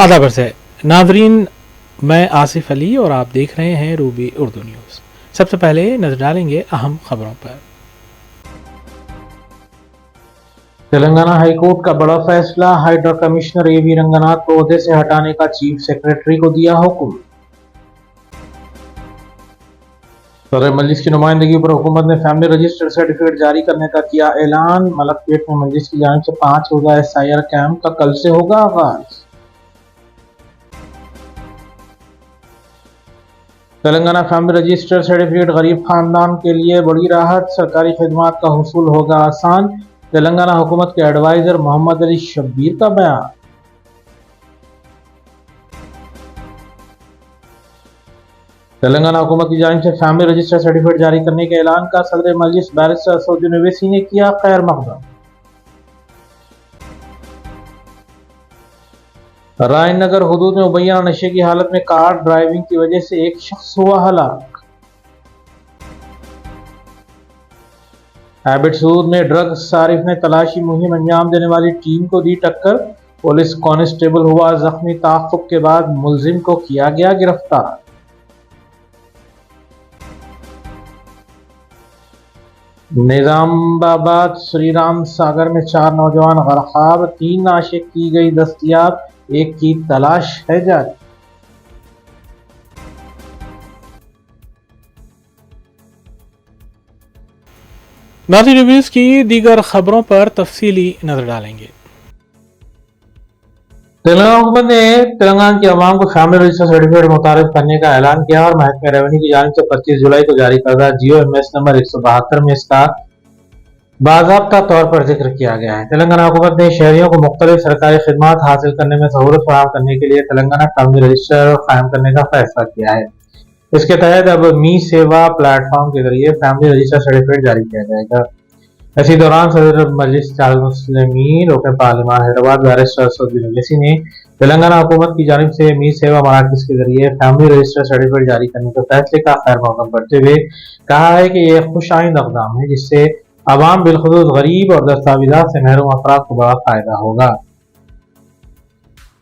आदाब से नाजरीन, मैं आसिफ अली और आप देख रहे हैं रूबी उर्दू न्यूज़। सबसे पहले नजर डालेंगे अहम खबरों पर। तेलंगाना हाईकोर्ट का बड़ा फैसला, hydra commissioner A V Ranganath को ओहदे से हटाने का चीफ सेक्रेटरी को दिया हुक्म। सदर मजलिस की नुमाइंदगी पर हुकूमत ने फैमिली रजिस्टर सर्टिफिकेट जारी करने का किया ऐलान। मलकपेट में मजलिस की जानिब से 5 रोजा SIR कैंप का कल से होगा आगाज। तेलंगाना फैमिली रजिस्टर सर्टिफिकेट गरीब खानदान के लिए बड़ी राहत, सरकारी खिदमात का हुसूल होगा आसान। तेलंगाना हुकूमत के एडवाइजर मोहम्मद अली शब्बीर का बयान। तेलंगाना हुकूमत की जानिब से फैमिली रजिस्टर सर्टिफिकेट जारी करने के ऐलान का सदर मजलिस बैरिस्टर असदुद्दीन ओवैसी ने किया खैर मकदम। रायनगर हुदूद में मुबैना नशे की हालत में कार ड्राइविंग की वजह से एक शख्स हुआ हलाक। हैबिट सूद में ड्रग सारिफ ने तलाशी मुहिम अंजाम देने वाली टीम को दी टक्कर। पुलिस कांस्टेबल हुआ जख्मी, ताक़ुब के बाद मुलजिम को किया गया गिरफ्तार। निजामाबाद श्रीराम सागर में 4 नौजवान गरकाब, 3 लाशें की गई दस्तयाब, एक की तलाश है जारी। नाज़रीन, न्यूज़ की दीगर खबरों पर तफसीली नजर डालेंगे। तेलंगाना हुकूमत ने तेलंगाना की आवाम को फैमिली रजिस्टर सर्टिफिकेट मुतारिफ करने का ऐलान किया और महकमे रेवेन्यू की जानिब से 25 जुलाई को जारी करदा GOMS नंबर 172 में इसका बाज़ाब्ता तौर पर जिक्र किया गया है। तेलंगाना हुकूमत ने शहरियों को मुख्तलिफ सरकारी खिदमात हासिल करने में सहूलत फराहम करने के लिए तेलंगाना फैमिली रजिस्टर कायम करने का फैसला किया है। इसके तहत अब मी सेवा प्लेटफॉर्म के जरिए फैमिली रजिस्टर सर्टिफिकेट जारी किया जाएगा। इसी दौरान सदर मजलिस मुस्लिमीन रुकन पार्लिमान हैदराबाद बैरिस्टर असदुद्दीन ओवैसी ने तेलंगाना हुकूमत की जानिब से मी सेवा मराकज़ के जरिए फैमिली रजिस्टर सर्टिफिकेट जारी करने के फैसले का खैर मकदम करते हुए कहा है कि यह खुशाइंद इक़दाम है जिससे अवाम बिलखुसूस गरीब और दस्तावेज़ात से महरूम अफराद को बड़ा फायदा होगा।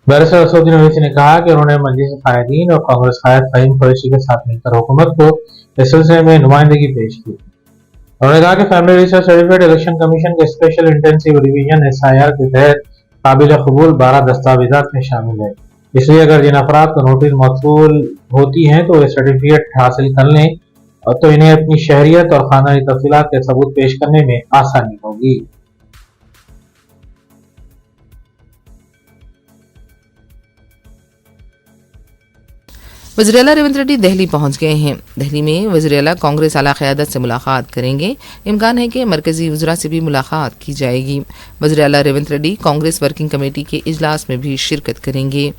बैरिस्टर असदुद्दीन ओवैसी ने कहा कि उन्होंने मजलिस कायदीन और कांग्रेस कायद फहीम कुरैशी के साथ मिलकर हुकूमत को इस सिलसिले में नुमाइंदगी पेश की। उन्होंने कहा कि family register certificate election commission के स्पेशल इंटेंसिव रिवीजन SIR के तहत काबिल कबूल 12 दस्तावेजात में शामिल है। इसलिए अगर जिन अफराद को नोटिस मौसूल होती हैं तो वे सर्टिफिकेट हासिल कर लें तो इन्हें अपनी शहरियत और खानदानी तफसीलात के सबूत पेश करने में आसानी होगी। वज़ीर-ए-आला रेवंत रेड्डी दिल्ली पहुंच गए हैं। दिल्ली में वज़ीर-ए-आला कांग्रेस आला क़यादत से मुलाकात करेंगे। इम्कान है कि मरकज़ी वज़रा से भी मुलाकात की जाएगी। वज़ीर-ए-आला रेवंत रेड्डी कांग्रेस वर्किंग कमेटी के इजलास में भी शिरकत करेंगे।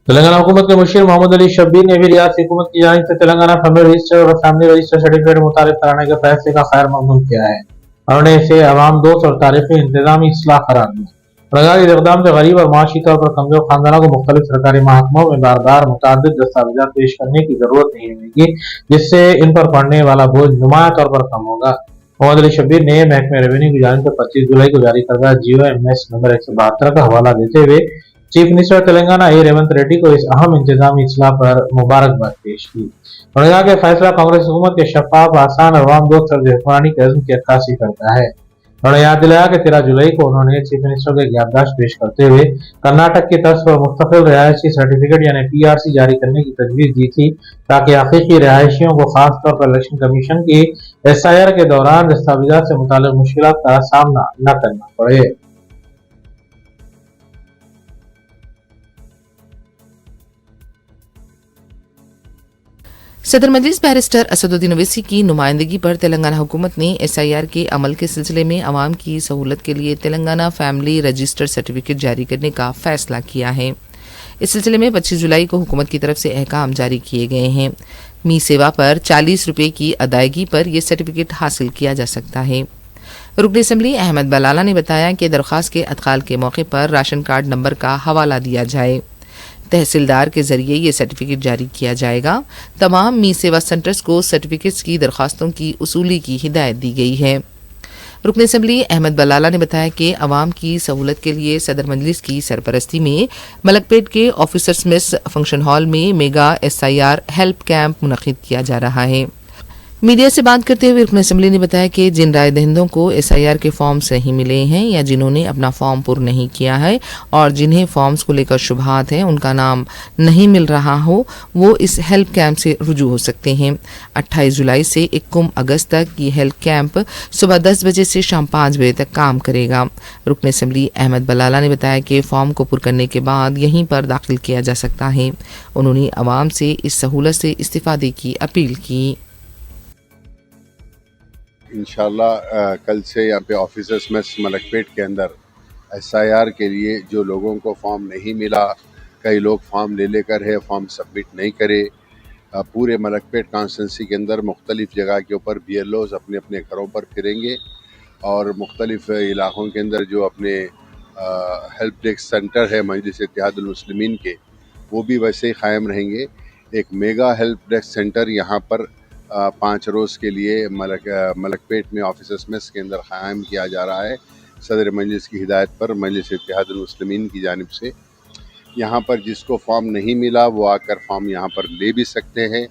तेलंगाना हुकूमत के मुशीर मोहम्मद अली शब्बीर ने भी रियासती हुकूमत की जानिब से तेलंगाना फैमिली रजिस्टर सर्टिफिकेट मुतारिफ कराने के फैसले का खैर मकदूम किया है। उन्होंने इसे अवाम दोस्त और तारीखी इंतजामी इस्लाह करार दिया। लगा इस इक़दाम से गरीब और माशी तौर पर कमजोर खानदानों को मुख्तलिफ सरकारी महकमों में बार बार मुतादिद दस्तावेजात पेश करने की जरूरत नहीं रहेगी, जिससे इन पर पड़ने वाला बोझ नुमाया तौर पर कम होगा। मोहम्मद अली शब्बीर ने महकमे रेवेन्यू की जानिब से 25 जुलाई को जारी करदा GOMS नंबर 172 का हवाला देते हुए चीफ मिनिस्टर तेलंगाना रेवंत रेड्डी को इस अहम इंतजामी इस्लाह पर मुबारकबाद पेश की। उन्होंने कहा कि फैसला कांग्रेस हुकूमत के शफाफ, आसान और अवाम दोस्त तर्ज हुक्मरानी के अज़्म की अक्कासी करता है। उन्होंने याद दिलाया कि 13 जुलाई को उन्होंने चीफ मिनिस्टर को याददाश्त पेश करते हुए कर्नाटक की तर्ज पर मुस्तकिल रिहायशी सर्टिफिकेट यानी PRC जारी करने की तजवीज़ दी थी ताकि हकीकी रिहायशियों को खास तौर पर इलेक्शन कमीशन की SIR के दौरान दस्तावेजात से मुताल्लिक़ मुश्किलात का सामना न करना पड़े। सदर मजलिस बैरिस्टर असदुद्दीन ओवैसी की नुमाइंदगी पर तेलंगाना हुकूमत ने SIR के अमल के सिलसिले में आवाम की सहूलत के लिए तेलंगाना फैमिली रजिस्टर सर्टिफिकेट जारी करने का फैसला किया है। इस सिलसिले में 25 जुलाई को हुकूमत की तरफ से अहकाम जारी किए गए हैं। मी सेवा पर 40 रुपये की अदायगी पर यह सर्टिफिकेट हासिल किया जा सकता है। रुकन असम्बली अहमद बलाला ने बताया कि दरख्वास्त के अदखाल के मौके पर राशन कार्ड नंबर का हवाला दिया जाए। तहसीलदार के जरिए ये सर्टिफिकेट जारी किया जाएगा। तमाम मी सेवा सेंटर्स को सर्टिफिकेट्स की दरख्वास्तों की उसूली की हिदायत दी गई है। रुकन असम्बली अहमद बलाला ने बताया कि अवाम की सहूलत के लिए सदर मजलिस की सरपरस्ती में मलकपेट के ऑफिसर्स मेस फंक्शन हॉल में मेगा SIR हेल्प कैंप मुनक्किद किया जा रहा है। मीडिया से बात करते हुए रुकन असम्बली ने बताया कि जिन राय दहिंदों को SIR के फॉर्म्स नहीं मिले हैं या जिन्होंने अपना फॉर्म पुर नहीं किया है और जिन्हें फॉर्म्स को लेकर शुबहात हैं, उनका नाम नहीं मिल रहा हो, वो इस हेल्प कैंप से रुजू हो सकते हैं। 28 जुलाई से 21 अगस्त तक ये हेल्प कैंप सुबह 10 बजे से शाम 5 बजे तक काम करेगा। रुकन असम्बली अहमद बलाला ने बताया कि फॉर्म को पुर करने के बाद यहीं पर दाखिल किया जा सकता है। उन्होंने आवाम से इस सहूलत से इस्तिफादे की अपील की। इंशाल्लाह कल से यहाँ पे ऑफिसर्स मेस मलकपेट के अंदर SIR के लिए जो लोगों को फॉर्म नहीं मिला, कई लोग फॉर्म ले लेकर है फॉर्म सबमिट नहीं करे, पूरे मलकपेट कॉन्स्टिट्यूंसी के अंदर मुख्तलिफ़ जगह के ऊपर BLOs अपने अपने घरों पर फिरेंगे और मुख्तलिफ़ इलाक़ों के अंदर जो अपने हेल्प डेस्क सेंटर है मजलिस इत्तेहादुल मुस्लिमीन के, वो भी वैसे ही क़ायम रहेंगे। एक मेगा हेल्प डेस्क सेंटर यहाँ पर 5 रोज़ के लिए मलकपेट में ऑफिसर्स मेस के अंदर क़ायम किया जा रहा है सदर मजलिस की हिदायत पर मजलिस इत्तेहादुल मुस्लिमीन की जानिब से। यहाँ पर जिसको फॉर्म नहीं मिला वो आकर फॉर्म यहाँ पर ले भी सकते हैं,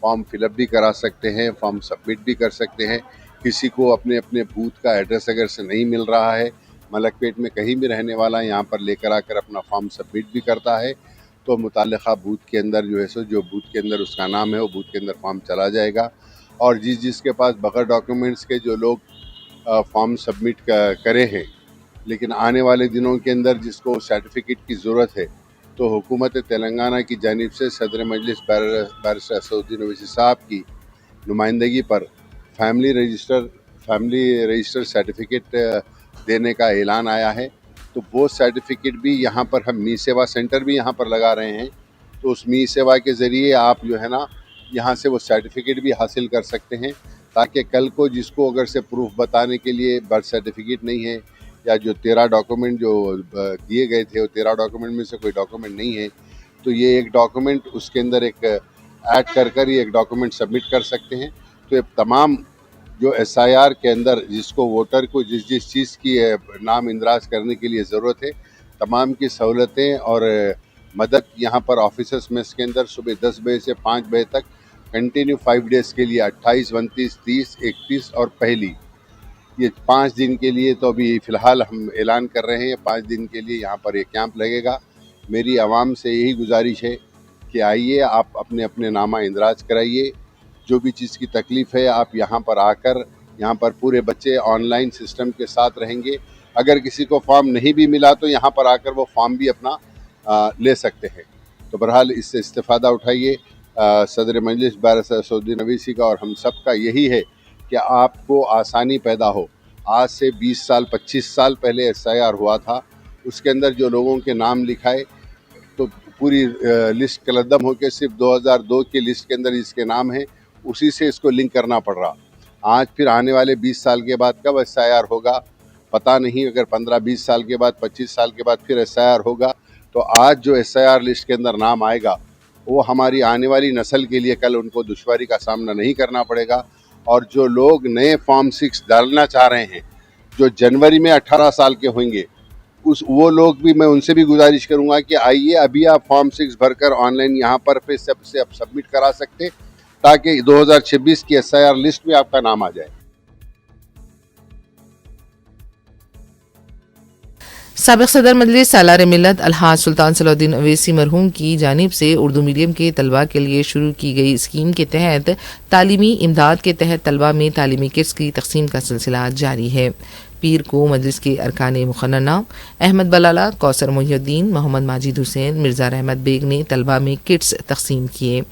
फॉर्म फिलअप भी करा सकते हैं, फॉर्म सबमिट भी कर सकते हैं। किसी को अपने अपने बूथ का एड्रेस अगर से नहीं मिल रहा है, मलकपेट में कहीं भी रहने वाला यहाँ पर लेकर आकर अपना फॉर्म सबमिट भी करता है, तो मुताल्लिक़ा बूथ के अंदर जो है सो जो बूथ के अंदर उसका नाम है वो बूथ के अंदर फॉर्म चला जाएगा। और जिसके पास बगैर डॉक्यूमेंट्स के जो लोग फॉर्म सबमिट करे हैं लेकिन आने वाले दिनों के अंदर जिसको सर्टिफिकेट की ज़रूरत है, तो हुकूमत तेलंगाना की जानिब से सदर मजलिस बैरिस्टर असदुद्दीन ओवैसी साहब की नुमाइंदगी पर फैमिली रजिस्टर सर्टिफिकेट देने का ऐलान आया है। तो वो सर्टिफिकेट भी यहाँ पर हम मी सेवा सेंटर भी यहाँ पर लगा रहे हैं, तो उस मी सेवा के ज़रिए आप जो है ना यहाँ से वो सर्टिफिकेट भी हासिल कर सकते हैं, ताकि कल को जिसको अगर से प्रूफ बताने के लिए बर्थ सर्टिफिकेट नहीं है या जो 13 डॉक्यूमेंट जो दिए गए थे वो 13 डॉक्यूमेंट में से कोई डॉक्यूमेंट नहीं है, तो ये एक डॉक्यूमेंट उसके अंदर एक ऐड कर ये एक डॉक्यूमेंट सबमिट कर सकते हैं। तो ये तमाम जो SIR के अंदर जिसको वोटर को जिस चीज़ की नाम इंदराज करने के लिए ज़रूरत है, तमाम की सहूलतें और मदद यहाँ पर ऑफिसर्स मेस के अंदर सुबह 10 बजे से 5 बजे तक कंटिन्यू 5 डेज़ के लिए 28, 29, 30, 31 और पहली, ये 5 दिन के लिए तो अभी फ़िलहाल हम ऐलान कर रहे हैं। 5 दिन के लिए यहाँ पर एक कैंप लगेगा। मेरी आवाम से यही गुजारिश है कि आइए आप अपने अपने नामा इंदराज कराइए, जो भी चीज़ की तकलीफ़ है आप यहाँ पर आकर, यहाँ पर पूरे बच्चे ऑनलाइन सिस्टम के साथ रहेंगे। अगर किसी को फॉर्म नहीं भी मिला तो यहाँ पर आकर वो फॉर्म भी अपना ले सकते हैं। तो बहरहाल इससे इस्तिफ़ादा उठाइए। सदर मजलिस बैरिस्टर असदुद्दीन ओवैसी का और हम सब का यही है कि आपको आसानी पैदा हो। आज से 20 साल 25 साल पहले SIR हुआ था, उसके अंदर जो लोगों के नाम लिखाए तो पूरी लिस्ट कलदम होकर सिर्फ 2002 की लिस्ट के अंदर इसके नाम है, उसी से इसको लिंक करना पड़ रहा। आज फिर आने वाले 20 साल के बाद कब SIR होगा पता नहीं, अगर 15-20 साल के बाद 25 साल के बाद फिर SIR होगा, तो आज जो SIR लिस्ट के अंदर नाम आएगा वो हमारी आने वाली नस्ल के लिए कल उनको दुश्वारी का सामना नहीं करना पड़ेगा। और जो लोग नए फॉर्म 6 डालना चाह रहे हैं, जो जनवरी में 18 साल के होंगे, वो लोग भी, मैं उनसे भी गुजारिश करूंगा कि आइए अभी आप फॉर्म 6 भरकर ऑनलाइन यहाँ पर फिर सबसे आप सबमिट करा सकते, ताकि 2026 की SIR लिस्ट में आपका नाम आ जाए। साबिक़ सदर मजलिस सालार मिल्लत अलहाज सुल्तान सलाहुद्दीन ओवैसी मरहूम की जानिब से उर्दू मीडियम के तलबा के लिए शुरू की गई स्कीम के तहत तालीमी इमदाद के तहत तलबा में तालीमी किट्स की तकसीम का सिलसिला जारी है। पीर को मजलिस के अरकान मुखन्ना अहमद बलाला, कौसर मोहिउद्दीन, मोहम्मद माजिद हुसैन, मिर्ज़ा रहमत बेग ने तलबा में किट्स तकसीम किए।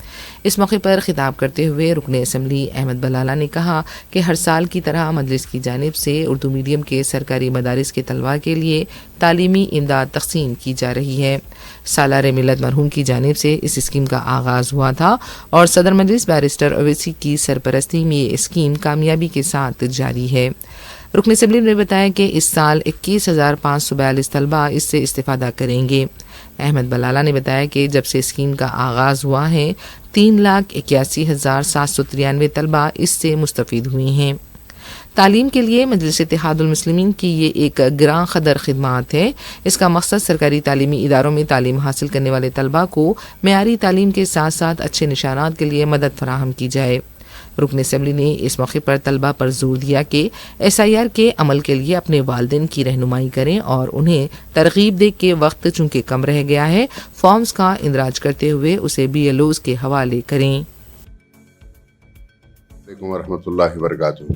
इस मौके पर खिताब करते हुए रुकन असम्बली अहमद बलाला ने कहा कि हर साल की तरह मजलिस की जानिब से उर्दू मीडियम के सरकारी मदारिस के तलबा के लिए तालीमी इमदाद तकसीम की जा रही है। सालार मिलत मरहूम की जानिब से इस स्कीम का आगाज़ हुआ था और सदर मजलिस बैरिस्टर अवैसी की सरपरस्ती में ये स्कीम कामयाबी के साथ जारी है। रुकन असम्बली ने बताया कि इस साल 21,542 तलबा इससे इस्तेफादा करेंगे। अहमद बलाला ने बताया कि जब से स्कीम का आगाज़ हुआ है 3,81,793 तलबा इससे मुस्तफ़ीद हुए हैं। तालीम के लिए मजलिस इत्तेहादुल मुस्लिमीन की ये एक ग्रां क़दर खिदमत है। इसका मकसद सरकारी तालीमी इदारों में तालीम हासिल करने वाले तलबा को मेयारी तालीम के साथ साथ अच्छे निशानात के लिए मदद फराहम की जाए। रुकन असम्बली ने इस मौके पर तलबा पर जोर दिया कि SIR के अमल के लिए अपने वालिदैन की रहनुमाई करें और उन्हें तरगीब दे के वक्त चूँकि कम रह गया है फॉर्म्स का इंदराज करते हुए उसे BLOs के हवाले करें। वरहमतुल्लाहि वबरकातुहू।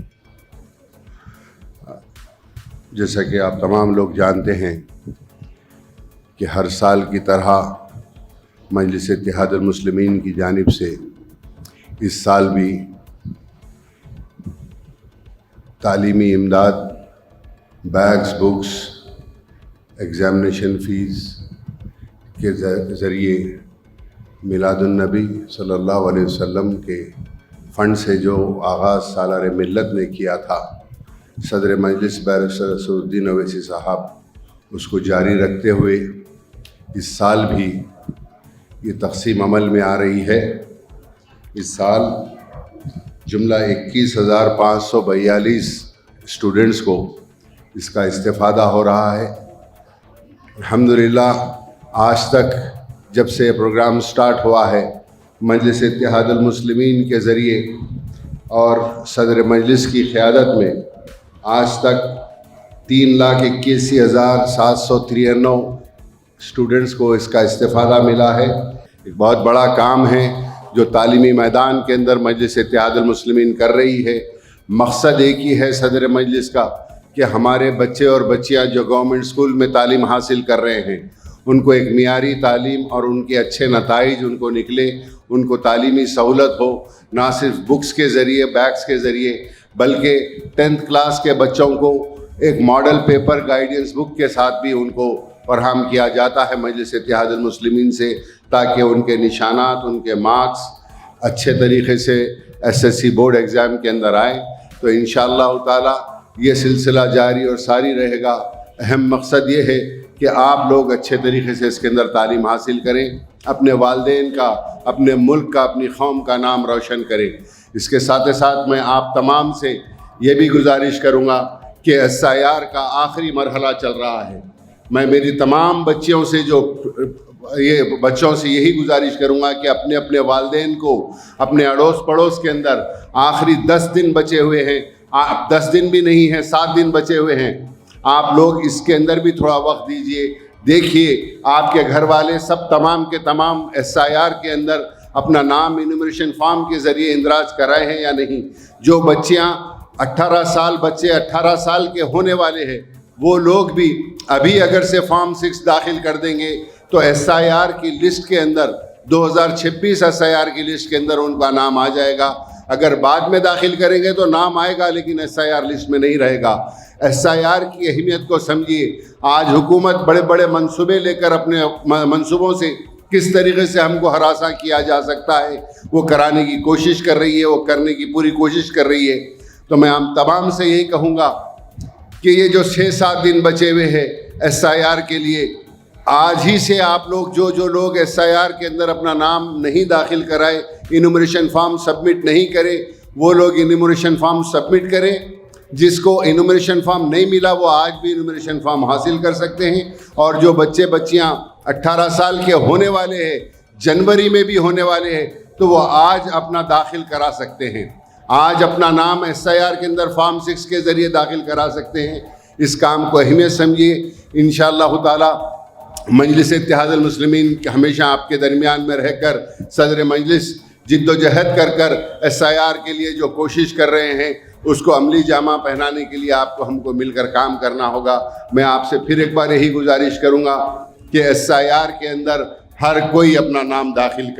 जैसा कि आप तमाम लोग जानते हैं कि हर साल की तरह मजलिस इत्तेहादुल मुस्लिमीन की जानिब से इस साल भी तालीमी इमदाद, बैग्स, बुक्स, एग्ज़ामिनेशन फ़ीस के ज़रिए मिलादुन्नबी सल्लल्लाहु अलैहि वसल्लम के फ़ंड से जो आगाज़ सालार मिल्लत ने किया था, सदर मजलिस बैरिस्टर असदुद्दीन अवैसी साहब उसको जारी रखते हुए इस साल भी ये तक़सीम अमल में आ रही है। इस साल जुमला 21,542 स्टूडेंट्स को इसका इस्तेफ़ादा हो रहा है। अल्हम्दुलिल्लाह आज तक जब से प्रोग्राम स्टार्ट हुआ है मजलिस इत्तेहादुल मुस्लिमीन के ज़रिए और सदर मजलिस की क़यादत में आज तक 3,81,793 स्टूडेंट्स को इसका इस्तेफ़ादा मिला है। एक बहुत बड़ा काम है जो तालीमी मैदान के अंदर मजलिस इत्तेहादुल मुस्लिमीन कर रही है। मकसद एक ही है सदर मजलिस का कि हमारे बच्चे और बच्चियां जो गवर्नमेंट स्कूल में तालीम हासिल कर रहे हैं उनको एक मियारी तालीम और उनके अच्छे नताइज उनको निकले, उनको तालीमी सहूलत हो, ना सिर्फ बुक्स के ज़रिए, बैग्स के ज़रिए, बल्कि 10th क्लास के बच्चों को एक मॉडल पेपर गाइडेंस बुक के साथ भी उनको फरहम किया जाता है मजलिस इत्तेहादुल मुस्लिमीन से, ताकि उनके निशानात, उनके मार्क्स अच्छे तरीक़े से SSC बोर्ड एग्ज़ाम के अंदर आए। तो इंशाअल्लाह ताला ये सिलसिला जारी और सारी रहेगा। अहम मकसद ये है कि आप लोग अच्छे तरीक़े से इसके अंदर तालीम हासिल करें, अपने वालिदैन का, अपने मुल्क का, अपनी कौम का नाम रोशन करें। इसके साथ साथ मैं आप तमाम से ये भी गुजारिश करूँगा कि SIR का आखिरी मरहला चल रहा है। मैं मेरी तमाम बच्चियों से बच्चों से यही गुजारिश करूँगा कि अपने अपने वालिदैन को अपने अड़ोस पड़ोस के अंदर आखिरी 10 दिन बचे हुए हैं, 10 दिन भी नहीं है, 7 दिन बचे हुए हैं, आप लोग इसके अंदर भी थोड़ा वक्त दीजिए। देखिए आपके घर वाले सब तमाम के तमाम SIR के अंदर अपना नाम इनुमरेशन फॉर्म के ज़रिए इंदराज कराए हैं या नहीं। जो बच्चियां 18 साल बच्चे 18 साल के होने वाले हैं वो लोग भी अभी अगर से फॉर्म 6 दाखिल कर देंगे तो SIR की लिस्ट के अंदर 2026 SIR की लिस्ट के अंदर उनका नाम आ जाएगा। अगर बाद में दाखिल करेंगे तो नाम आएगा लेकिन SIR लिस्ट में नहीं रहेगा। SIR की अहमियत को समझिए। आज हुकूमत बड़े बड़े मंसूबे लेकर अपने मंसूबों से किस तरीके से हमको हरासा किया जा सकता है वो कराने की कोशिश कर रही है, वो करने की पूरी कोशिश कर रही है। तो मैं हम तमाम से यही कहूँगा कि ये जो 6-7 दिन बचे हुए हैं SIR के लिए, आज ही से आप लोग जो लोग SIR के अंदर अपना नाम नहीं दाखिल कराए, इनुमरेशन फॉर्म सबमिट नहीं करे, वो लोग इनुमरेशन फॉर्म सबमिट करें। जिसको इनुमरेशन फॉर्म नहीं मिला वो आज भी इनुमरेशन फॉर्म हासिल कर सकते हैं। और जो बच्चे बच्चियां 18 साल के होने वाले हैं, जनवरी में भी होने वाले हैं, तो वो आज अपना दाखिल करा सकते हैं। आज अपना नाम SIR के अंदर फॉर्म 6 के ज़रिए दाखिल करा सकते हैं। इस काम को अहमियत समझिए। इंशाअल्लाह ताला मजलिस इत्तेहादुल मुस्लिमीन हमेशा आपके दरमियान में रहकर सदर मजलिस जिद्दोजहद कर कर SIR के लिए जो कोशिश कर रहे हैं उसको अमली जामा पहनाने के लिए आपको हमको मिलकर काम करना होगा। मैं आपसे फिर एक बार यही गुजारिश करूंगा कि SIR के अंदर हर कोई अपना नाम दाखिल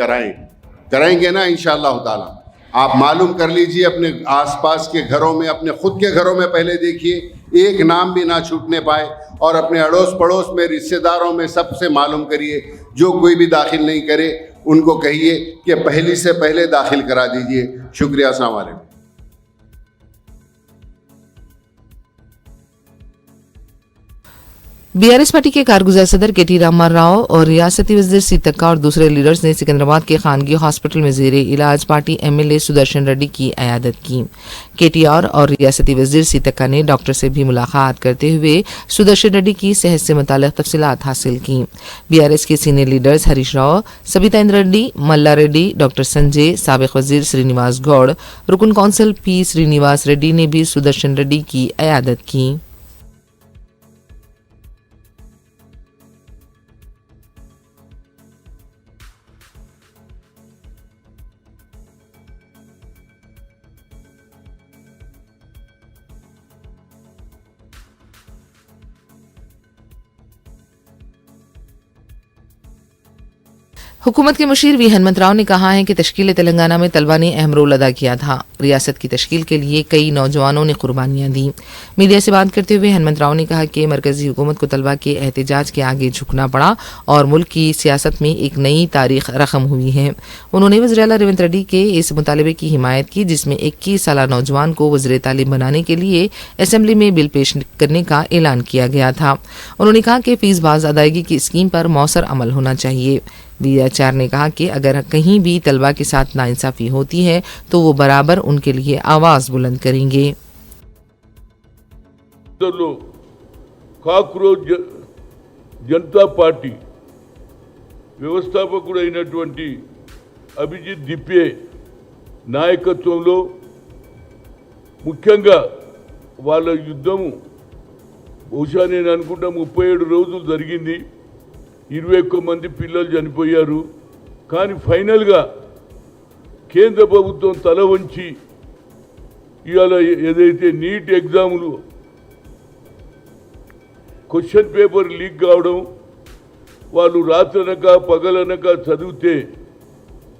कराएंगे ना इंशाअल्लाह ताला। आप मालूम कर लीजिए अपने आसपास के घरों में, अपने खुद के घरों में पहले देखिए एक नाम भी ना छूटने पाए, और अपने अड़ोस पड़ोस में, रिश्तेदारों में सबसे मालूम करिए। जो कोई भी दाखिल नहीं करे उनको कहिए कि पहली से पहले दाखिल करा दीजिए। शुक्रिया, अस्सलाम वालेकुम। बीआरएस पार्टी के कारगुजार सदर केटी रामाराव राव और रियासती वजीर सीतक्का और दूसरे लीडर्स ने सिकंदराबाद के खानगी हॉस्पिटल में जेरे इलाज पार्टी MLA सुदर्शन रेड्डी की अयादत की। KTR और रियासती वजीर सीतक्का ने डॉक्टर से भी मुलाकात करते हुए सुदर्शन रेड्डी की सेहत से मुताल्लिक तफसीलात हासिल की। बीआरएस के सीनियर लीडर्स हरीश राव, सबिता इंद्र रेड्डी, मल्ला रेड्डी, डॉक्टर संजय, साबिक वजीर श्रीनिवास गौड़, रुकन कौंसिल P श्रीनिवास रेड्डी ने भी सुदर्शन रेड्डी की अयादत की। हुकूमत के मुशीर वी हनुमंत राव ने कहा है कि तश्कील तेलंगाना में तलबा ने अहम रोल अदा किया था। रियासत की तश्कील के लिए कई नौजवानों ने कुर्बानियां दी। मीडिया से बात करते हुए हनुमंत राव ने कहा कि मरकजी हुकूमत को तलबा के एहतजाज के आगे झुकना पड़ा और मुल्क की सियासत में एक नई तारीख रकम हुई है। उन्होंने वज़ीर आला रेवंत रेड्डी के इस मुतालबे की हिमायत की जिसमें 21 साला नौजवान को वज़ीर तालीम बनाने के लिए असेंबली में बिल पेश करने का ऐलान किया गया था। उन्होंने कहा कि फीस बाज अदायगी की स्कीम पर मौसर अमल होना चाहिए। BHR ने कहा कि अगर कहीं भी तलबा के साथ नाइंसाफी होती है तो वो बराबर उनके लिए आवाज बुलंद करेंगे। కాక్రోచ్ జనతా పార్టీ వ్యవస్థాపకుడైనటువంటి అభిజిత్ దిప్పే నాయకత్వంలో ముఖ్యంగా వాళ్ళ యుద్ధము బహుశా నేను అనుకుంటా 37 రోజులు జరిగింది। 21 మంది పిల్లలు చనిపోయారు। కానీ ఫైనల్గా కేంద్ర ప్రభుత్వం తల వంచి ఇవాళ ఏదైతే నీట్ ఎగ్జాములు క్వశ్చన్ పేపర్ లీక్ కావడం, వాళ్ళు రాత్రనక పగలనక చదివితే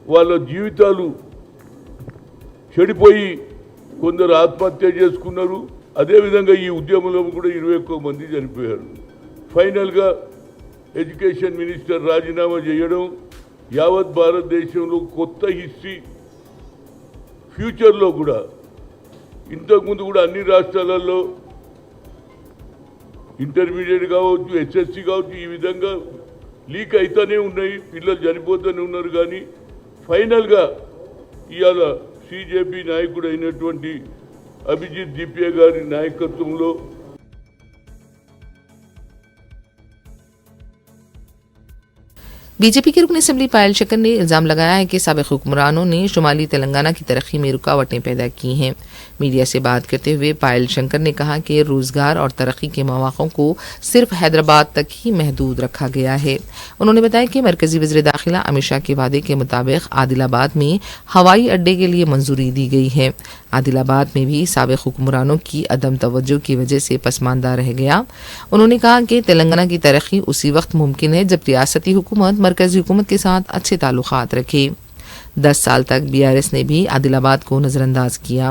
వాళ్ళ జీవితాలు చెడిపోయి కొందరు ఆత్మహత్య చేసుకున్నారు। అదేవిధంగా ఈ ఉద్యమంలో కూడా 21 మంది చనిపోయారు। ఫైనల్గా ఎడ్యుకేషన్ మినిస్టర్ రాజీనామా చేయడం యావత్ భారతదేశంలో కొత్త హిస్టరీ ఫ్యూచర్లో కూడా ఇంతకుముందు కూడా అన్ని రాష్ట్రాలలో ఇంటర్మీడియట్ కావచ్చు, SSC కావచ్చు, ఈ విధంగా లీక్ అయితేనే ఉన్నాయి, పిల్లలు చనిపోతూనే ఉన్నారు। కానీ ఫైనల్గా ఇవాళ CJP నాయకుడు అయినటువంటి అభిజిత్ దిప్పే గారి నాయకత్వంలో बीजेपी के रुकन असेंबली पायल शक्कर ने इल्जाम लगाया है कि साबिक हुक्मरानों ने शुमाली तेलंगाना की तरक्की में रुकावटें पैदा की हैं। मीडिया से बात करते हुए पायल शंकर ने कहा कि रोजगार और तरक्की के मौक़ों को सिर्फ हैदराबाद तक ही महदूद रखा गया है। उन्होंने बताया कि मरकजी वज़ीर दाखिला अमित शाह के वादे के मुताबिक आदिलाबाद में हवाई अड्डे के लिए मंजूरी दी गई है। आदिलाबाद में भी साबिक हुक्मरानों की अदम तवज्जो की वजह से पसमानदा रह गया। उन्होंने कहा कि तेलंगाना की तरक्की उसी वक्त मुमकिन है जब रियासती हुकूमत मरकजी हुकूमत के साथ अच्छे ताल्लुकात रखे। 10 साल तक BRS ने भी आदिलाबाद को नज़रअंदाज किया।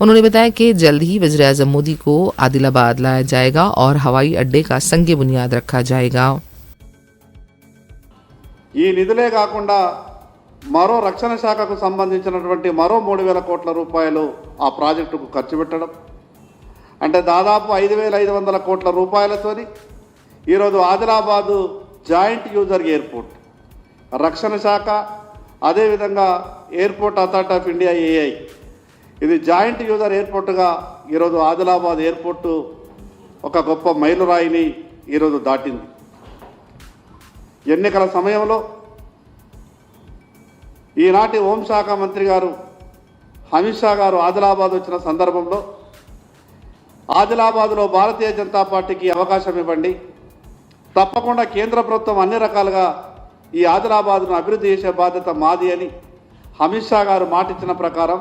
उन्होंने बताया कि जल्द ही वज़ीर आज़म मोदी को आदिलाबाद लाया जाएगा और हवाई अड्डे का संगे बुनियाद रखा जाएगा। ఈ నిధులే కాకుండా మరో రక్షణ శాఖకు సంబంధించినటువంటి మరో 3000 కోట్ల రూపాయలు ఆ ప్రాజెక్టుకు ఖర్చు పెట్టడం అంటే దాదాపు 5500 కోట్ల రూపాయలతోని ఈరోజు ఆదిలాబాదు జాయింట్ యూజర్ ఎయిర్పోర్ట్ రక్షణ శాఖ అదేవిధంగా airport authority of India AI ఇది జాయింట్ యూజర్ ఎయిర్పోర్ట్గా ఈరోజు ఆదిలాబాద్ ఎయిర్పోర్టు ఒక గొప్ప మైలురాయిని ఈరోజు దాటింది। ఎన్నికల సమయంలో ఈనాటి హోంశాఖ మంత్రి గారు అమిత్ షా గారు ఆదిలాబాద్ వచ్చిన సందర్భంలో ఆదిలాబాద్లో భారతీయ జనతా పార్టీకి అవకాశం ఇవ్వండి, తప్పకుండా కేంద్ర ప్రభుత్వం అన్ని రకాలుగా ఈ ఆదిలాబాద్ను అభివృద్ధి చేసే బాధ్యత మాది అని అమిత్ షా గారు మాట ఇచ్చిన ప్రకారం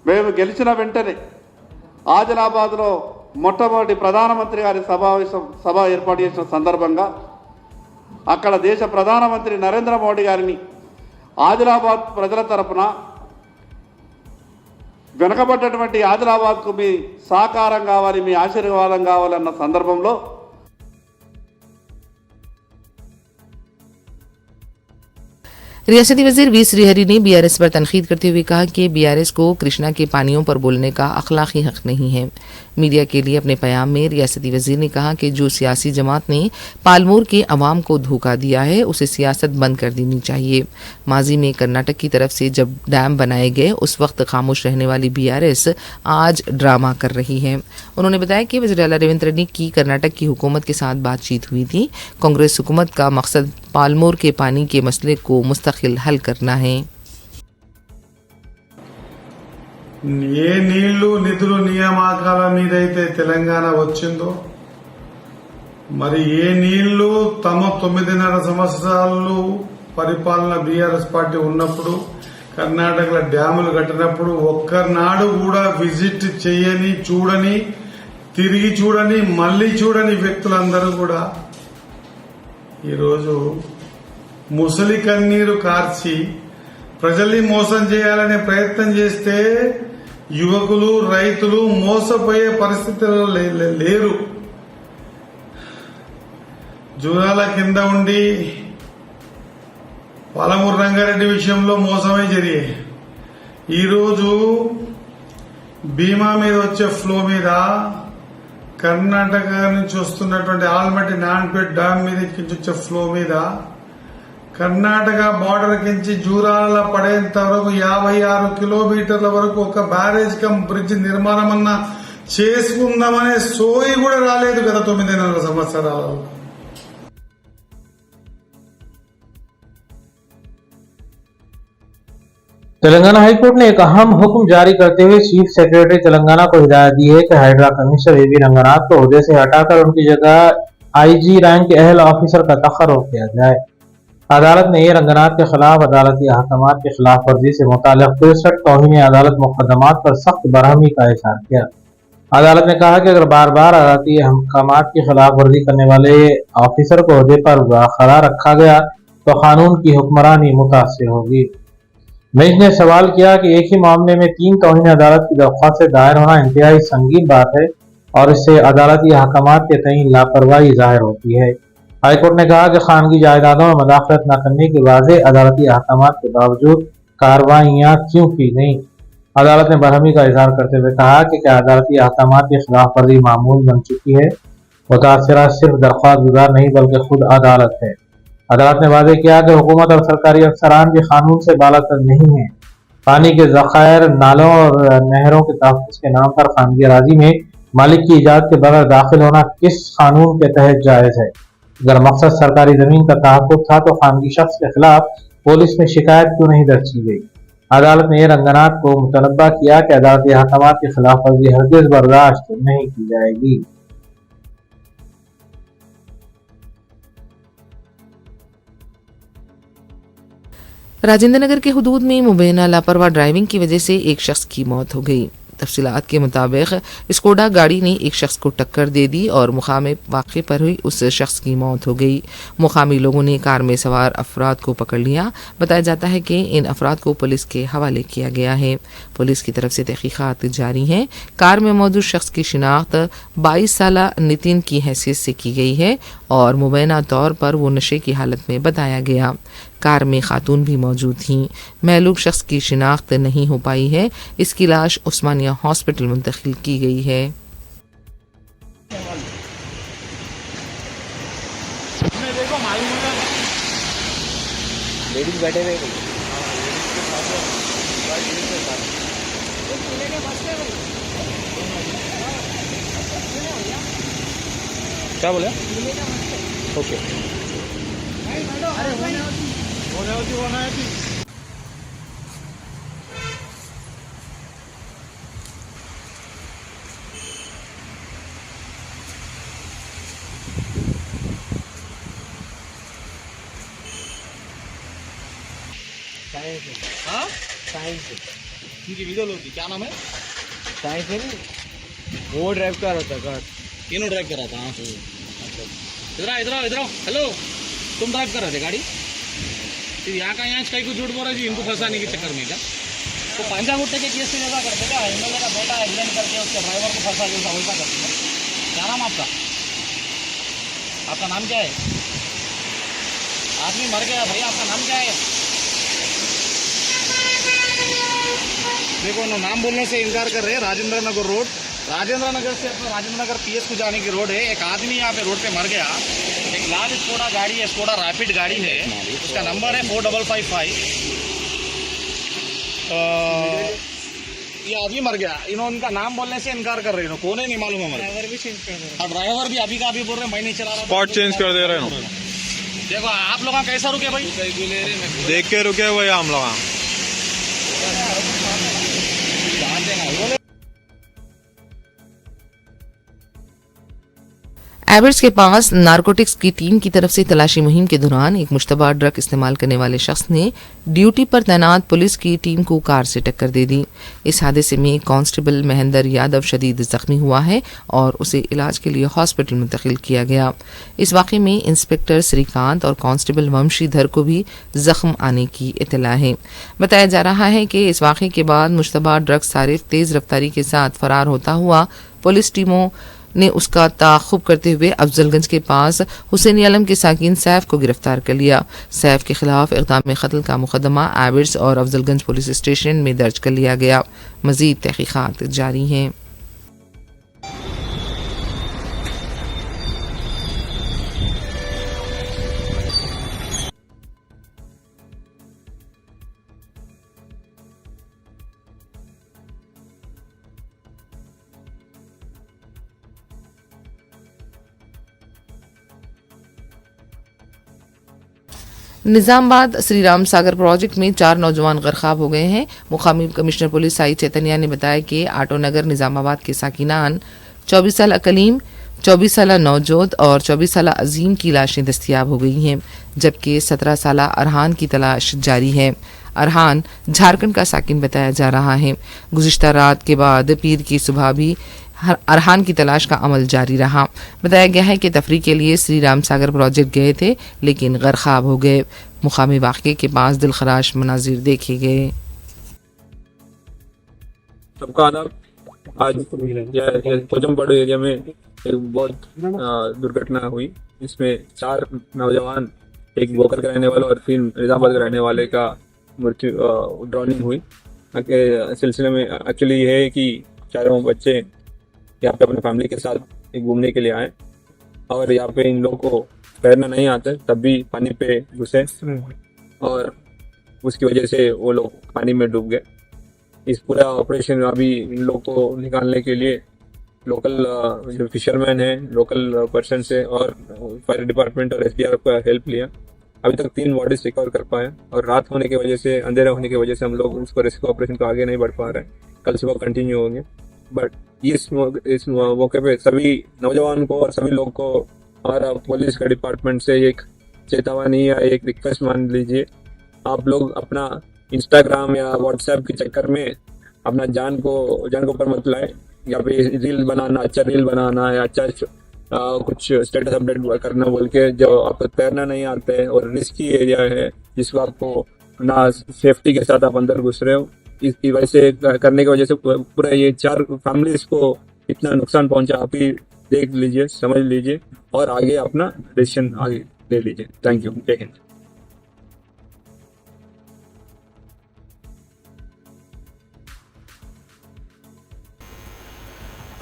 మేము గెలిచిన వెంటనే ఆదిలాబాద్లో మొట్టమొదటి ప్రధానమంత్రి గారి సభ ఏర్పాటు చేసిన సందర్భంగా అక్కడ దేశ ప్రధానమంత్రి నరేంద్ర మోడీ గారిని ఆదిలాబాద్ ప్రజల తరపున వెనకబడ్డటువంటి ఆదిలాబాద్కు మీ సహకారం కావాలి, మీ ఆశీర్వాదం కావాలన్న సందర్భంలో रियासती वजीर वी श्रीहरि ने बीआरएस पर तनकीद करते हुए कहा कि बीआरएस को कृष्णा के पानियों पर बोलने का अखलाकी हक नहीं है। मीडिया के लिए अपने बयान में रियासती वजीर ने कहा कि जो सियासी जमात ने पालमोर के अवाम को धोखा दिया है उसे सियासत बंद कर देनी चाहिए। माजी में कर्नाटक की तरफ से जब डैम बनाए गए उस वक्त खामोश रहने वाली बीआरएस आज ड्रामा कर रही है। उन्होंने बताया कि वज़ीर-ए-आला रेवंत रेड्डी की कर्नाटक की हुकूमत के साथ बातचीत हुई थी। कांग्रेस हुकूमत का मकसद पालमोर के पानी के मसले को मुस्तकिल हल करना है। ఏ నీళ్లు నిధులు నియామకాల మీదైతే తెలంగాణ వచ్చిందో మరి ఏ నీళ్లు తమ 9.5 సంవత్సరాలు పరిపాలన బీఆర్ఎస్ పార్టీ ఉన్నప్పుడు కర్ణాటకలో డ్యాములు కట్టినప్పుడు ఒక్కనాడు కూడా విజిట్ చేయని చూడని తిరిగి చూడని మళ్లీ చూడని వ్యక్తులందరూ కూడా ఈరోజు ముసలి కన్నీరు కార్చి ప్రజల్ని మోసం చేయాలనే ప్రయత్నం చేస్తే యువకులు రైతులు మోసపోయే పరిస్థితుల్లో లేరు. జూరాల కింద ఉండి పాలమూరు రంగారెడ్డి విషయంలో మోసమే జరిగాయి. ఈరోజు భీమా మీద వచ్చే ఫ్లో మీద కర్ణాటక నుంచి వస్తున్నటువంటి ఆల్మట్టి నాన్పేట్ డ్యామ్ మీద వచ్చే ఫ్లో మీద కర్ణాటక బార్డర్ కించి జూరాల పడేంత వరకు 56 కిలోమీటర్ల వరకు ఒక బ్యారేజ్ కమ్ బ్రిడ్జ్ నిర్మాణం అన్న చేసుకుందామనే సోయి కూడా రాలేదు గత 9.5 సంవత్సరాలలో. तेलंगाना हाईकोर्ट ने एक अहम हुक्म जारी करते हुए चीफ सेक्रेटरी तेलंगाना को हिदायत दी है कि हाइड्रा कमिश्नर एवी रंगनाथ को ओहदे से हटाकर उनकी जगह आईजी रैंक के अहल ऑफिसर का तखर्रुक किया जाए। अदालत ने रंगनाथ के खिलाफ अदालती अहकामात की खिलाफ वर्जी से मुताल्लिक़ 63 तौहीन अदालत मुकदमात पर सख्त बरहमी का इज़हार किया। अदालत ने कहा कि अगर बार बार अदालती अहकामात की खिलाफ वर्जी करने वाले ऑफिसर को ओहदे पर बरकरार रखा गया तो कानून की हुक्मरानी मुतासिर होगी। बेंच ने सवाल किया कि एक ही मामले में 3 तौहीन अदालत की दरख्वास्त दायर होना इंतहाई संगीन बात है और इससे अदालती अहकामात के तईन लापरवाही जाहिर होती है। हाईकोर्ट ने कहा कि खानगी जायदादों में मदाखलत न करने के वाज़ेह अदालती अहकामात के बावजूद कार्रवाइयाँ क्यों की गईं। अदालत ने बरहमी का इजहार करते हुए कहा कि क्या अदालती अहकामात की खिलाफ वर्जी मामूल बन चुकी है। मुतासिरा सिर्फ दरख्वास्त गुजार नहीं बल्कि खुद अदालत है। अदालत ने वाज़ेह किया कि हुकूमत और सरकारी अफसरान भी कानून से बालातर नहीं है। पानी के ज़खायर, नालों और नहरों के तहफ़्फ़ुज़ के नाम पर खानगी अराज़ी में मालिक की इजाज़त के बगैर दाखिल होना किस कानून के तहत जायज़ है। अगर मकसद सरकारी जमीन का तहफ़्फ़ुज़ था तो खानगी शख्स के खिलाफ पुलिस में शिकायत क्यों नहीं दर्ज की गई। अदालत ने रंगनाथ को मुतनब्बा किया कि अदालती अहकामात की खिलाफ वर्जी हरगिज़ बर्दाश्त नहीं की जाएगी। राजेंद्र नगर के हुदूद में मुबैना लापरवाह ड्राइविंग की वजह से एक शख्स की मौत हो गई। तफसीलात के मुताबिक स्कोडा गाड़ी ने एक शख्स को टक्कर दे दी और मुकाम वाक़े पर हुई उस शख्स की मौत हो गई। मुकामी लोगों ने कार में सवार अफराद को पकड़ लिया। बताया जाता है कि इन अफराद को पुलिस के हवाले किया गया है। पुलिस की तरफ से तहकीकात जारी हैं। कार में मौजूद शख्स की शिनाख्त 22 साला नितिन की हैसियत से की गई है और मुबैना तौर पर वो नशे की हालत में बताया गया। कार में खातून भी मौजूद थीं। महलूक शख्स की शिनाख्त नहीं हो पाई है। इसकी लाश उस्मानिया हॉस्पिटल मुंतकिल की गई है। क्या बोले? ओके हाँ इनकी वीडियो होती, क्या नाम है? साइंस है नहीं, वो ड्राइव कर रहा था कार। तीनों ड्राइव कर रहा था। हाँ इधर आओ, इधर आओ, इधर आओ। हेलो, तुम ड्राइव कर रहे थे गाड़ी? फिर यहाँ का यहाँ कहीं को झूठ बोल रहे जी, इनको फंसाने के चक्कर में क्या? तो पांजा गुट्टे के केस से जैसा करते क्या? एमएलए का बेटा एक्सीडेंट करके उसके ड्राइवर को फंसा के वैसा करते हैं। क्या नाम आपका? आपका नाम क्या है? आदमी मर गया भैया, आपका नाम क्या है? देखो ना, नाम बोलने से इनकार कर रहे हैं। राजेंद्र नगर रोड, राजेंद्र नगर से अपना राजेंद्र नगर पीएस को जाने की रोड है। एक आदमी यहाँ पे रोड पे मर गया। एक लाल स्कोडा गाड़ी है, स्कोडा रैपिड गाड़ी है, उसका नंबर है 4555। ये आदमी मर गया। इन्होंने उनका नाम बोलने से इनकार कर रहे हैं। कौन है नहीं मालूम है। ड्राइवर भी चेंज कर रहे हैं। ड्राइवर भी अभी का अभी बोल रहे हैं मैं नहीं चला रहा, स्पॉट चेंज कर दे रहे हो। देखो आप लोग कैसा रुके भाई? देख के रुके हुए हम लोग। एबर्ट्स के पास नारकोटिक्स की टीम की तरफ से तलाशी मुहिम के दौरान एक मुश्तबा ड्रग इस्तेमाल करने वाले शख्स ने ड्यूटी पर तैनात पुलिस की टीम को कार से टक्कर दे दी। इस हादसे में कांस्टेबल महेंद्र यादव शदीद जख्मी हुआ है और उसे इलाज के लिए हॉस्पिटल मुंतकिल किया गया। इस वाक़े में इंस्पेक्टर श्रीकांत और कांस्टेबल वंशीधर को भी जख्म आने की इत्तला है। बताया जा रहा है कि इस वाक़े के बाद मुश्तबा ड्रग सारिफ तेज़ रफ्तारी के साथ फरार होता हुआ पुलिस टीमों ने उसका ताक़ुब करते हुए अफजलगंज के पास हुसैनी आलम के साकिन सैफ को गिरफ्तार कर लिया। सैफ के खिलाफ इक़दाम क़त्ल का मुकदमा एबर्ट्स और अफजलगंज पुलिस स्टेशन में दर्ज कर लिया गया। मज़ीद तहक़ीक़ात जारी हैं। निजामाबाद श्री राम सागर प्रोजेक्ट में 4 नौजवान गरकाब हो गए हैं। मुकामी कमिश्नर पुलिस आई चैतन्या ने बताया कि आटो नगर निजामाबाद के साकिनान 24 साल कलीम, 24 साल नवजोत और 24 साल अजीम की लाशें दस्तियाब हो गई हैं, जबकि 17 साल अरहान की तलाश जारी है। अरहान झारखंड का साकिन बताया जा रहा है। गुज़िश्ता रात के बाद पीर की सुबह भी अरहान की तलाश का अमल जारी रहा। बताया गया है कि तफरी के लिए श्री राम सागर प्रोजेक्ट गए थे लेकिन गरकाब हो गए। मुकामी वाक़े के पास दिलखराश मनाजिर देखे गए। सबका आदाब। आज कोजमपाड़ू एरिया में एक बहुत दुर्घटना हुई। इसमें 4 नौजवान, एक बोकर के रहने वाला और 3 निजामाबाद के रहने वाले का मृत्यु ड्रॉनिंग हुई। सिलसिले में एक्चुअली ये है कि चारों बच्चे यहाँ पे अपने फैमिली के साथ घूमने के लिए आए और यहाँ पे इन लोगों को तैरना नहीं आता, तब भी पानी पे घुसे और उसकी वजह से वो लोग पानी में डूब गए। इस पूरा ऑपरेशन अभी इन लोग को निकालने के लिए लोकल जो फिशरमैन है, लोकल पर्सन से और फायर डिपार्टमेंट और SDR का हेल्प लिया। अभी तक 3 बॉडीज रिकवर कर पाए और रात होने की वजह से, अंधेरा होने की वजह से हम लोग उसको रेस्क्यू ऑपरेशन को आगे नहीं बढ़ पा रहे हैं। कल सुबह कंटिन्यू होंगे। बट इस मौके पे सभी नौजवान को और सभी लोग को हमारा पुलिस का डिपार्टमेंट से एक चेतावनी या एक रिक्वेस्ट मान लीजिए, आप लोग अपना इंस्टाग्राम या व्हाट्सएप के चक्कर में अपना जान को ऊपर मत लाए। या पे रील बनाना, अच्छा रील बनाना या अच्छा कुछ स्टेटस अपडेट करना बोल के, जो आपको तैरना नहीं आता है और रिस्की एरिया है जिसको आपको ना सेफ्टी के साथ आप अंदर घुस रहे हो, इसकी वजह से करने की वजह से पूरा ये 4 फैमिलीज को इतना नुकसान पहुंचा। आप ही देख लीजिए, समझ लीजिए और आगे अपना डिसीजन आगे ले लीजिए। Thank you. जय हिंद।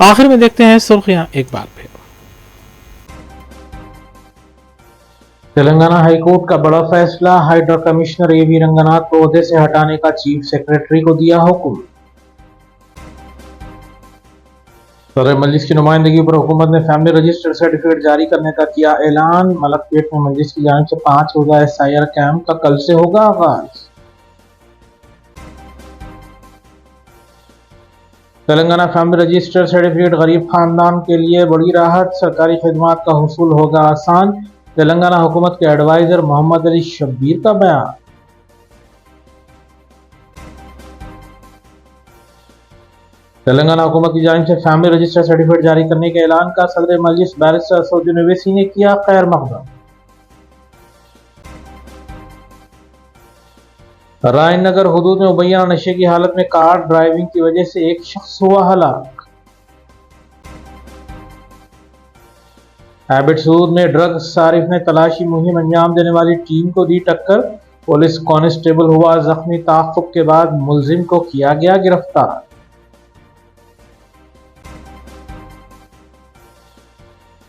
आखिर में देखते हैं सुर्खियां एक बार फिर। तेलंगाना हाईकोर्ट का बड़ा फैसला, हाइड्रा कमिश्नर AV रंगनाथ को ओहदे से हटाने का चीफ सेक्रेटरी को दिया हुक्म। सदर मजलिस की नुमाइंदगी पर हुकूमत ने फैमिली रजिस्टर सर्टिफिकेट जारी करने का किया ऐलान। मलकपेट में मजलिस की जानिब से 5 रोजा SIR कैंप का कल से होगा आगाज। तेलंगाना फैमिली रजिस्टर सर्टिफिकेट गरीब खानदान के लिए बड़ी राहत, सरकारी खिदमात का हुसूल होगा आसान। तेलंगाना हुकूमत के एडवाइजर मोहम्मद अली शब्बीर का बयान। तेलंगाना हुकूमत की जानिब से फैमिली रजिस्टर सर्टिफिकेट जारी करने के ऐलान का सदर मजलिस बैरिस्टर असदुद्दीन ओवैसी ने किया खैर मकदम। रायनगर हुदूद में मुबैना नशे की हालत में कार ड्राइविंग की वजह से एक शख्स हुआ हलाक। हैबिटसूद में ड्रग सारिफ ने तलाशी मुहिम अंजाम देने वाली टीम को दी टक्कर, पुलिस कांस्टेबल हुआ जख्मी। ताक़ुब के बाद मुलजिम को किया गया गिरफ्तार।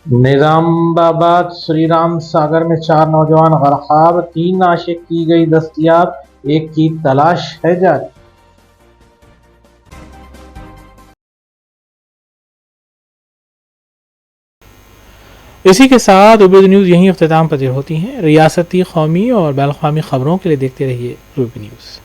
निजामाबाद श्रीराम सागर में 4 नौजवान गरकाब, 3 नाशे की गई दस्तयाब, एक की तलाश है जारी। इसी के साथ रूबी न्यूज़ यहीं अख्तिताम पजीर होती हैं। रियासती, कौमी और बैनुल-अक़वामी खबरों के लिए देखते रहिए रूबी न्यूज़।